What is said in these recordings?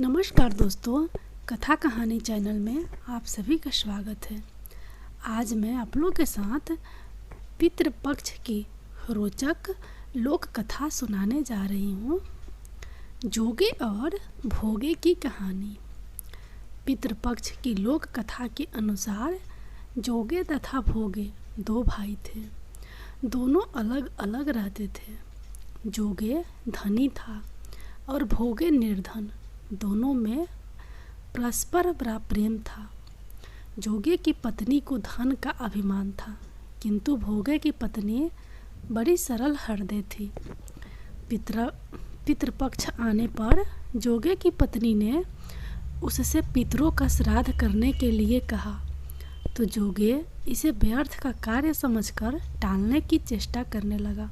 नमस्कार दोस्तों, कथा कहानी चैनल में आप सभी का स्वागत है। आज मैं आप लोगों के साथ पितृपक्ष की रोचक लोक कथा सुनाने जा रही हूँ। जोगे और भोगे की कहानी। पितृपक्ष की लोक कथा के अनुसार जोगे तथा भोगे दो भाई थे। दोनों अलग अलग रहते थे। जोगे धनी था और भोगे निर्धन। दोनों में परस्पर बड़ा प्रेम था। जोगे की पत्नी को धन का अभिमान था, किंतु भोगे की पत्नी बड़ी सरल हृदय थी। पितृपक्ष आने पर जोगे की पत्नी ने उससे पितरों का श्राद्ध करने के लिए कहा, तो जोगे इसे व्यर्थ का कार्य समझकर टालने की चेष्टा करने लगा।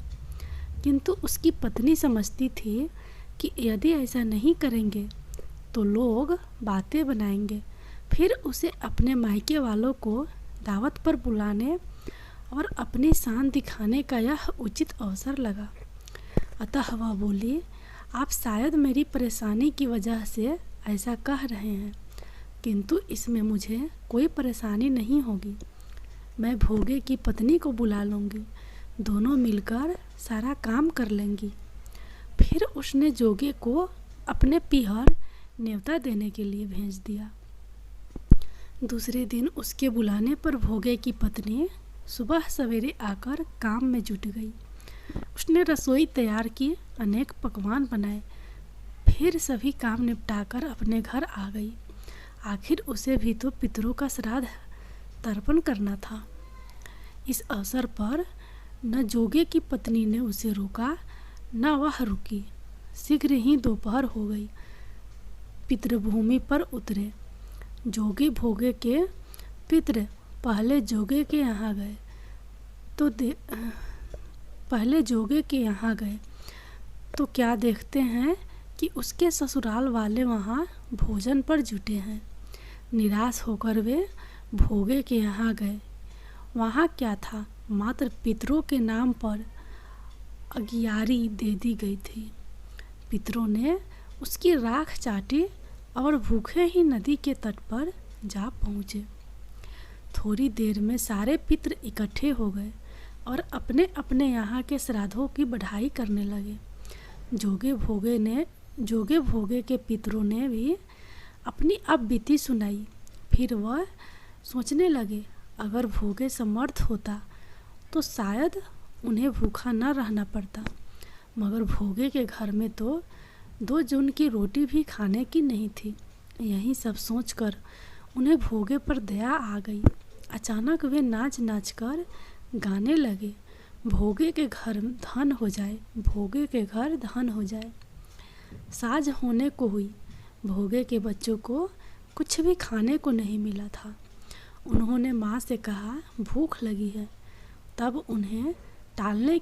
किंतु उसकी पत्नी समझती थी कि यदि ऐसा नहीं करेंगे तो लोग बातें बनाएंगे, फिर उसे अपने मायके वालों को दावत पर बुलाने और अपनी शान दिखाने का यह उचित अवसर लगा। अतः वह बोली, आप शायद मेरी परेशानी की वजह से ऐसा कह रहे हैं, किंतु इसमें मुझे कोई परेशानी नहीं होगी। मैं भोगे की पत्नी को बुला लूँगी, दोनों मिलकर सारा काम कर लेंगी। फिर उसने जोगे को अपने पीहर न्योता देने के लिए भेज दिया। दूसरे दिन उसके बुलाने पर भोगे की पत्नी सुबह सवेरे आकर काम में जुट गई। उसने रसोई तैयार की, अनेक पकवान बनाए, फिर सभी काम निपटाकर अपने घर आ गई। आखिर उसे भी तो पितरों का श्राद्ध तर्पण करना था। इस अवसर पर न जोगे की पत्नी ने उसे रोका, न वह रुकी। शीघ्र ही दोपहर हो गई। पितृभूमि पर उतरे। जोगे भोगे के पितर पहले जोगे के यहाँ गए तो क्या देखते हैं कि उसके ससुराल वाले वहाँ भोजन पर जुटे हैं। निराश होकर वे भोगे के यहाँ गए। वहाँ क्या था, मात्र पितरों के नाम पर अगियारी दे दी गई थी। पितरों ने उसकी राख चाटी और भूखे ही नदी के तट पर जा पहुँचे। थोड़ी देर में सारे पितर इकट्ठे हो गए और अपने अपने यहाँ के श्राद्धों की बढ़ाई करने लगे। जोगे भोगे के पितरों ने भी अपनी अब बीती सुनाई। फिर वह सोचने लगे, अगर भोगे समर्थ होता तो शायद उन्हें भूखा न रहना पड़ता, मगर भोगे के घर में तो 2 जून की रोटी भी खाने की नहीं थी। यही सब सोचकर उन्हें भोगे पर दया आ गई। अचानक वे नाच नाच कर गाने लगे, भोगे के घर धन हो जाए, भोगे के घर धन हो जाए। साँझ होने को हुई। भोगे के बच्चों को कुछ भी खाने को नहीं मिला था। उन्होंने माँ से कहा, भूख लगी है। तब उन्हें टालने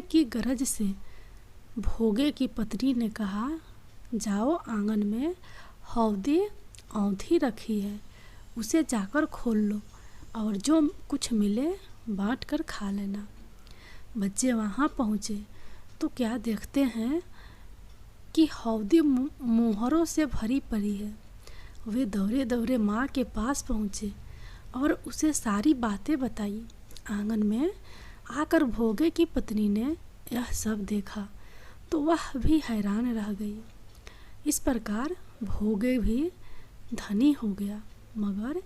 की गरज से भोगे की पत्नी ने कहा, जाओ आंगन में हौदी औंधी रखी है, उसे जाकर खोल लो और जो कुछ मिले बांट कर खा लेना। बच्चे वहाँ पहुँचे तो क्या देखते हैं कि हौदी मोहरों से भरी पड़ी है। वे दौड़े दौड़े माँ के पास पहुँचे और उसे सारी बातें बताई। आंगन में आकर भोगे की पत्नी ने यह सब देखा तो वह भी हैरान रह गई। इस प्रकार भोगे भी धनी हो गया, मगर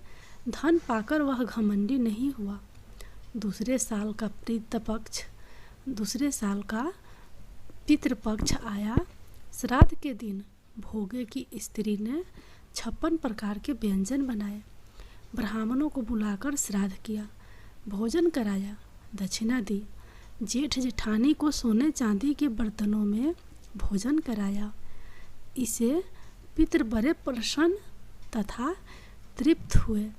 धन पाकर वह घमंडी नहीं हुआ। दूसरे साल का पितृपक्ष आया। श्राद्ध के दिन भोगे की स्त्री ने 56 प्रकार के व्यंजन बनाए। ब्राह्मणों को बुलाकर श्राद्ध किया, भोजन कराया, दक्षिणा दी। जेठ जेठानी को सोने चांदी के बर्तनों में भोजन कराया। इसे पितर बड़े प्रसन्न तथा तृप्त हुए।